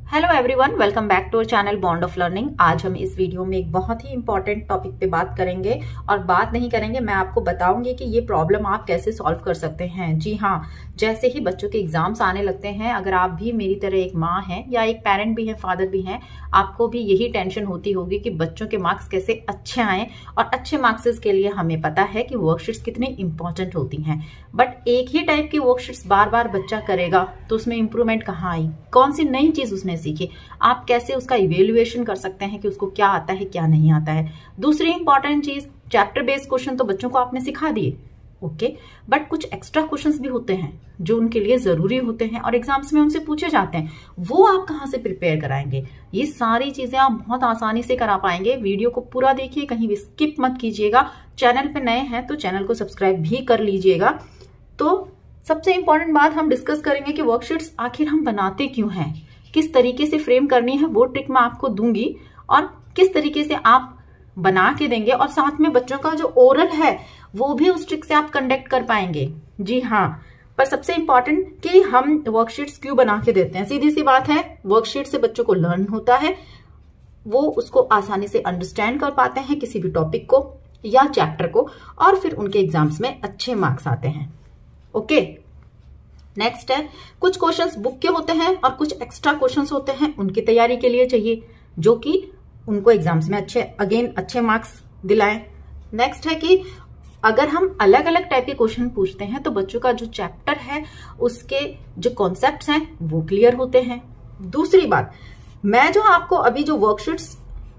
Hello everyone, welcome back to our channel bond of learning. आज हम इस video में एक बहुत ही इंपॉर्टेंट टॉपिक पे बात करेंगे और बात नहीं करेंगे, मैं आपको बताऊंगी कि ये प्रॉब्लम आप कैसे सॉल्व कर सकते हैं। जी हाँ, जैसे ही बच्चों के एग्जाम्स आने लगते हैं, अगर आप भी मेरी तरह एक माँ हैं या एक पेरेंट भी हैं, फादर भी हैं, आपको भी यही टेंशन होती होगी कि बच्चों के मार्क्स कैसे अच्छे आए। और अच्छे मार्क्स के लिए हमें पता है कि वर्कशीट्स कितनी इंपॉर्टेंट होती हैं, बट एक ही टाइप की वर्कशीट्स बार बार बच्चा करेगा तो उसमें इंप्रूवमेंट कहाँ आई, कौन सी नई चीज उसने सीखी, आप कैसे उसका इवेल्युएशन कर सकते हैं कि उसको क्या आता है क्या नहीं आता है। दूसरी इंपॉर्टेंट चीज, चैप्टर बेस्ड क्वेश्चन तो बच्चों को आपने सिखा दिए, ओके, बट कुछ एक्स्ट्रा क्वेश्चंस भी होते हैं जो उनके लिए जरूरी होते हैं और एग्जाम्स में उनसे पूछे जाते हैं, वो आप कहाँ से प्रिपेयर कराएंगे। ये सारी चीजें आप बहुत आसानी से करा पाएंगे। वीडियो को पूरा देखिए, कहीं भी स्किप मत कीजिएगा। चैनल पे नए हैं तो चैनल को सब्सक्राइब भी कर लीजिएगा। तो सबसे इंपॉर्टेंट बात हम डिस्कस करेंगे कि वर्कशीट्स आखिर हम बनाते क्यों हैं, किस तरीके से फ्रेम करनी है वो ट्रिक मैं आपको दूंगी और किस तरीके से आप बना के देंगे, और साथ में बच्चों का जो ओरल है वो भी उस ट्रिक से आप कंडक्ट कर पाएंगे। जी हाँ, पर सबसे इंपॉर्टेंट कि हम वर्कशीट्स क्यों बना के देते हैं। सीधी सी बात है, वर्कशीट से बच्चों को लर्न होता है, वो उसको आसानी से अंडरस्टैंड कर पाते हैं किसी भी टॉपिक को या चैप्टर को, और फिर उनके एग्जाम्स में अच्छे मार्क्स आते हैं। ओके, नेक्स्ट है, कुछ क्वेश्चंस बुक के होते हैं और कुछ एक्स्ट्रा क्वेश्चंस होते हैं उनकी तैयारी के लिए चाहिए, जो कि उनको एग्जाम्स में अच्छे मार्क्स दिलाएं। नेक्स्ट है कि अगर हम अलग अलग टाइप के क्वेश्चन पूछते हैं तो बच्चों का जो चैप्टर है उसके जो कॉन्सेप्ट्स हैं वो क्लियर होते हैं। दूसरी बात, मैं जो आपको अभी जो वर्कशीट्स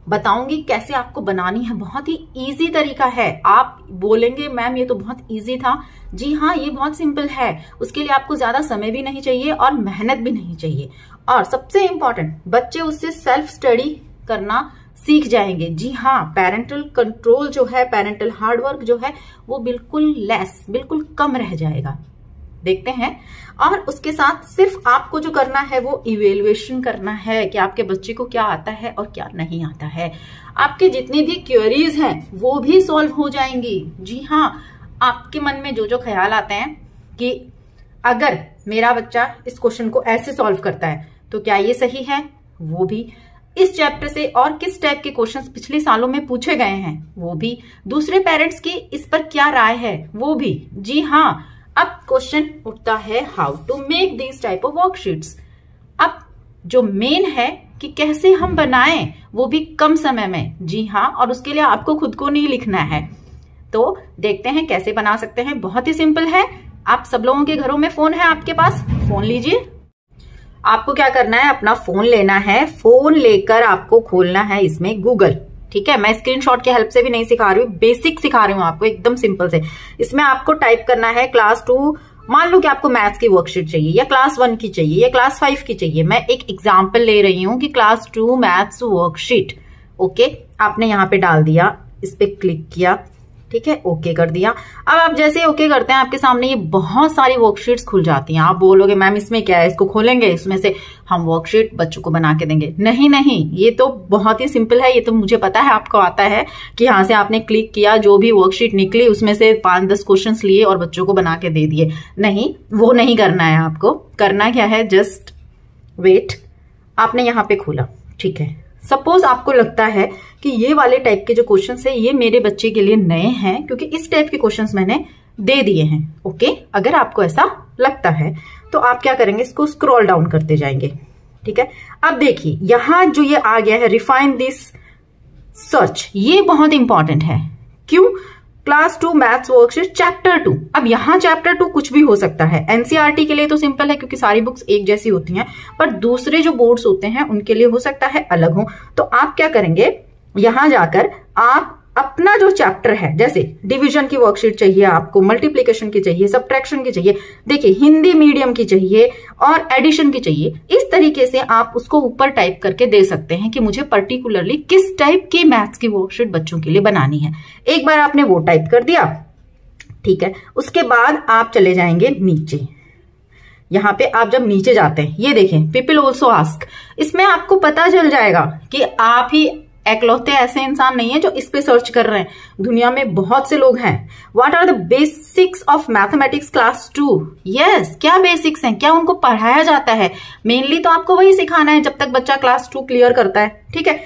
बताऊंगी कैसे आपको बनानी है, बहुत ही इजी तरीका है। आप बोलेंगे मैम ये तो बहुत इजी था। जी हाँ, ये बहुत सिंपल है। उसके लिए आपको ज्यादा समय भी नहीं चाहिए और मेहनत भी नहीं चाहिए, और सबसे इंपॉर्टेंट, बच्चे उससे सेल्फ स्टडी करना सीख जाएंगे। जी हाँ, पेरेंटल कंट्रोल जो है, पेरेंटल हार्डवर्क जो है वो बिल्कुल कम रह जाएगा। देखते हैं, और उसके साथ सिर्फ आपको जो करना है वो इवेल्युएशन करना है कि आपके बच्चे को क्या आता है और क्या नहीं आता है। आपके जितनी भी क्वेरीज हैं वो भी सॉल्व हो जाएंगी। जी हाँ, आपके मन में जो जो ख्याल आते हैं कि अगर मेरा बच्चा इस क्वेश्चन को ऐसे सॉल्व करता है तो क्या ये सही है, वो भी, इस चैप्टर से और किस टाइप के क्वेश्चंस पिछले सालों में पूछे गए हैं वो भी, दूसरे पेरेंट्स की इस पर क्या राय है वो भी। जी हाँ, अब क्वेश्चन उठता है how to make this type of worksheets. अब जो मेन है कि कैसे हम बनाएं, वो भी कम समय में। जी हाँ, और उसके लिए आपको खुद को नहीं लिखना है। तो देखते हैं कैसे बना सकते हैं। बहुत ही सिंपल है। आप सब लोगों के घरों में फोन है, आपके पास फोन लीजिए। आपको क्या करना है, अपना फोन लेना है, फोन लेकर आपको खोलना है इसमें गूगल। ठीक है, मैं स्क्रीनशॉट की हेल्प से भी नहीं सिखा रही हूँ, बेसिक सिखा रही हूँ आपको, एकदम सिंपल से। इसमें आपको टाइप करना है क्लास 2, मान लो कि आपको मैथ्स की वर्कशीट चाहिए या क्लास 1 की चाहिए या क्लास 5 की चाहिए। मैं एक एग्जाम्पल ले रही हूँ कि क्लास 2 मैथ्स वर्कशीट। ओके, आपने यहाँ पे डाल दिया, इस पे क्लिक किया, ठीक है, ओके कर दिया। अब आप जैसे ओके करते हैं आपके सामने ये बहुत सारी वर्कशीट्स खुल जाती हैं। आप बोलोगे मैम इसमें क्या है, इसको खोलेंगे, इसमें से हम वर्कशीट बच्चों को बना के देंगे। नहीं, ये तो बहुत ही सिंपल है। ये तो मुझे पता है आपको आता है कि यहाँ से आपने क्लिक किया, जो भी वर्कशीट निकली उसमें से 5-10 क्वेश्चन लिए और बच्चों को बना के दे दिए। नहीं, वो नहीं करना है। आपको करना क्या है, जस्ट वेट। आपने यहाँ पे खोला, ठीक है, सपोज आपको लगता है कि ये वाले टाइप के जो क्वेश्चंस है ये मेरे बच्चे के लिए नए हैं क्योंकि इस टाइप के क्वेश्चंस मैंने दे दिए हैं। ओके, अगर आपको ऐसा लगता है तो आप क्या करेंगे, इसको स्क्रॉल डाउन करते जाएंगे। ठीक है, अब देखिए यहां जो ये आ गया है, रिफाइन दिस सर्च, ये बहुत इंपॉर्टेंट है। क्यों, क्लास 2 मैथ्स वर्कशीट चैप्टर 2। अब यहाँ चैप्टर 2 कुछ भी हो सकता है। एनसीईआरटी के लिए तो सिंपल है क्योंकि सारी बुक्स एक जैसी होती हैं, पर दूसरे जो बोर्ड्स होते हैं उनके लिए हो सकता है अलग हो। तो आप क्या करेंगे, यहां जाकर आप अपना जो चैप्टर है, जैसे डिवीजन की वर्कशीट चाहिए आपको, मल्टीप्लीकेशन की चाहिए, सब्ट्रैक्शन की चाहिए, देखिए हिंदी मीडियम की चाहिए और एडिशन की चाहिए, इस तरीके से आप उसको ऊपर टाइप करके दे सकते हैं कि मुझे पर्टिकुलरली किस टाइप की मैथ्स की वर्कशीट बच्चों के लिए बनानी है। एक बार आपने वो टाइप कर दिया, ठीक है, उसके बाद आप चले जाएंगे नीचे। यहाँ पे आप जब नीचे जाते हैं, ये देखें, पीपल ऑल्सो आस्क, इसमें आपको पता चल जाएगा कि आप ही एकलौते ऐसे इंसान नहीं है जो इस पे सर्च कर रहे हैं, दुनिया में बहुत से लोग हैं। What are the basics of mathematics class 2? Yes, क्या बेसिक्स हैं, क्या उनको पढ़ाया जाता है? मेनली तो आपको वही सिखाना है जब तक बच्चा क्लास 2 क्लियर करता है, ठीक है।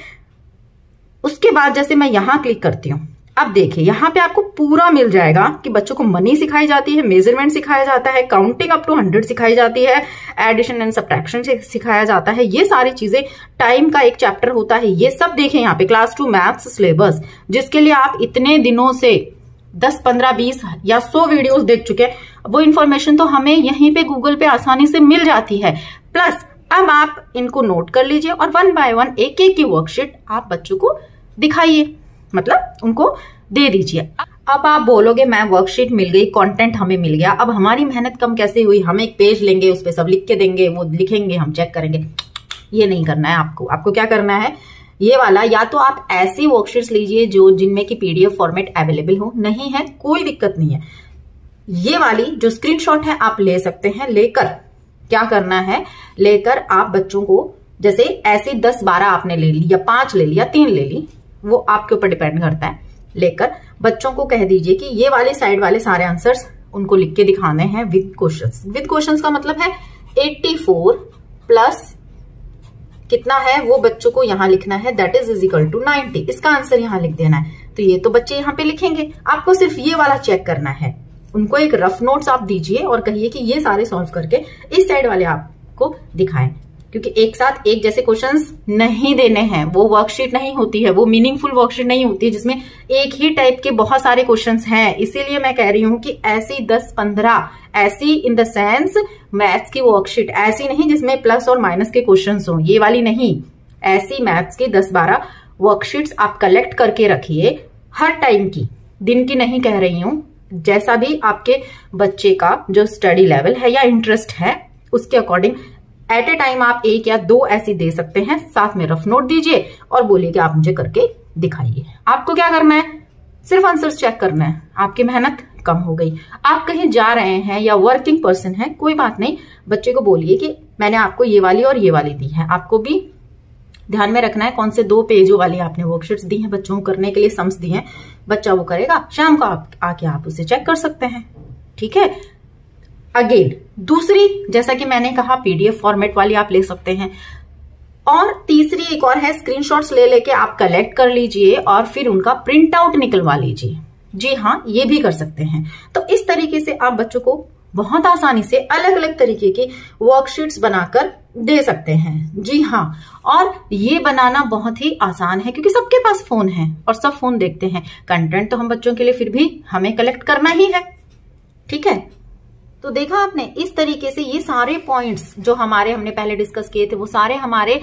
उसके बाद जैसे मैं यहां क्लिक करती हूं, अब देखिए यहां पे आपको पूरा मिल जाएगा कि बच्चों को मनी सिखाई जाती है, मेजरमेंट सिखाया जाता है, काउंटिंग अप टू 100 सिखाई जाती है, एडिशन एंड सब्ट्रैक्शन सिखाया जाता है। ये सारी चीजें, टाइम का एक चैप्टर होता है, ये सब देखें यहाँ पे क्लास 2 मैथ्स सिलेबस, जिसके लिए आप इतने दिनों से 10, 15, 20 या 100 वीडियोस देख चुके हैं। वो इन्फॉर्मेशन तो हमें यहीं पे गूगल पे आसानी से मिल जाती है। प्लस अब आप इनको नोट कर लीजिए और 1 बाय 1 एक एक की वर्कशीट आप बच्चों को दिखाइए, मतलब उनको दे दीजिए। अब आप बोलोगे मैम वर्कशीट मिल गई, कंटेंट हमें मिल गया, अब हमारी मेहनत कम कैसे हुई? हम एक पेज लेंगे, उस पर सब लिख के देंगे, वो लिखेंगे, हम चेक करेंगे। ये नहीं करना है आपको। आपको क्या करना है, ये वाला, या तो आप ऐसी वर्कशीट्स लीजिए जो जिनमें की पीडीएफ फॉर्मेट अवेलेबल हो, नहीं है कोई दिक्कत नहीं है। ये वाली जो स्क्रीनशॉट है आप ले सकते हैं। लेकर क्या करना है, लेकर आप बच्चों को जैसे ऐसे 10-12 आपने ले ली या 5 ले ली या 3 ले ली, वो आपके ऊपर डिपेंड करता है। लेकर बच्चों को कह दीजिए कि ये वाले साइड वाले सारे आंसर्स उनको लिख के दिखाने हैं विद क्वेश्चंस। विद क्वेश्चंस का मतलब है 84 प्लस कितना है वो बच्चों को यहां लिखना है, दैट इज इक्वल टू 90। इसका आंसर यहां लिख देना है। तो ये तो बच्चे यहां पे लिखेंगे, आपको सिर्फ ये वाला चेक करना है। उनको एक रफ नोट्स आप दीजिए और कहिए कि ये सारे सॉल्व करके इस साइड वाले आपको दिखाएं, क्योंकि एक साथ एक जैसे क्वेश्चंस नहीं देने हैं। वो वर्कशीट नहीं होती है, वो मीनिंगफुल वर्कशीट नहीं होती है जिसमें एक ही टाइप के बहुत सारे क्वेश्चंस हैं। इसीलिए मैं कह रही हूं कि ऐसी 10-15, ऐसी इन द सेंस मैथ्स की वर्कशीट, ऐसी नहीं जिसमें प्लस और माइनस के क्वेश्चंस हो, ये वाली नहीं। ऐसी मैथ्स की 10-12 वर्कशीट्स आप कलेक्ट करके रखिए, हर टाइम की, दिन की नहीं कह रही हूं, जैसा भी आपके बच्चे का जो स्टडी लेवल है या इंटरेस्ट है उसके अकॉर्डिंग एट ए टाइम आप 1 या 2 ऐसी दे सकते हैं। साथ में रफ नोट दीजिए और बोलिए कि आप मुझे करके दिखाइए। आपको क्या करना है, सिर्फ आंसर्स चेक करना है। आपकी मेहनत कम हो गई। आप कहीं जा रहे हैं या वर्किंग पर्सन है, कोई बात नहीं, बच्चे को बोलिए कि मैंने आपको ये वाली और ये वाली दी है। आपको भी ध्यान में रखना है कौन से 2 पेजों वाली आपने वर्कशीट्स दी हैं बच्चों को करने के लिए, सम्स दी हैं। बच्चा वो करेगा, शाम को आके आप उसे चेक कर सकते हैं, ठीक है। अगेन दूसरी, जैसा कि मैंने कहा पीडीएफ फॉर्मेट वाली आप ले सकते हैं, और तीसरी एक और है, स्क्रीनशॉट्स ले लेके आप कलेक्ट कर लीजिए और फिर उनका प्रिंट आउट निकलवा लीजिए। जी हाँ, ये भी कर सकते हैं। तो इस तरीके से आप बच्चों को बहुत आसानी से अलग अलग तरीके की वर्कशीट्स बनाकर दे सकते हैं। जी हाँ, और ये बनाना बहुत ही आसान है क्योंकि सबके पास फोन है और सब फोन देखते हैं। कंटेंट तो हम बच्चों के लिए फिर भी हमें कलेक्ट करना ही है, ठीक है। तो देखा आपने, इस तरीके से ये सारे पॉइंट्स जो हमने पहले डिस्कस किए थे वो सारे हमारे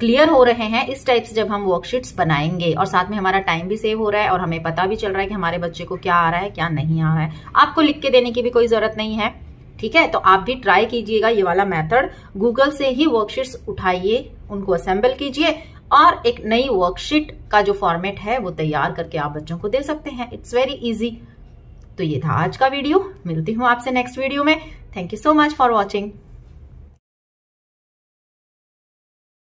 क्लियर हो रहे हैं इस टाइप से जब हम वर्कशीट्स बनाएंगे, और साथ में हमारा टाइम भी सेव हो रहा है और हमें पता भी चल रहा है कि हमारे बच्चे को क्या आ रहा है क्या नहीं आ रहा है। आपको लिख के देने की भी कोई जरूरत नहीं है, ठीक है। तो आप भी ट्राई कीजिएगा ये वाला मेथड, गूगल से ही वर्कशीट्स उठाइए, उनको असेंबल कीजिए और एक नई वर्कशीट का जो फॉर्मेट है वो तैयार करके आप बच्चों को दे सकते हैं। It's very easy. तो ये था आज का वीडियो, मिलती हूँ आपसे नेक्स्ट वीडियो में। Thank you so much for watching.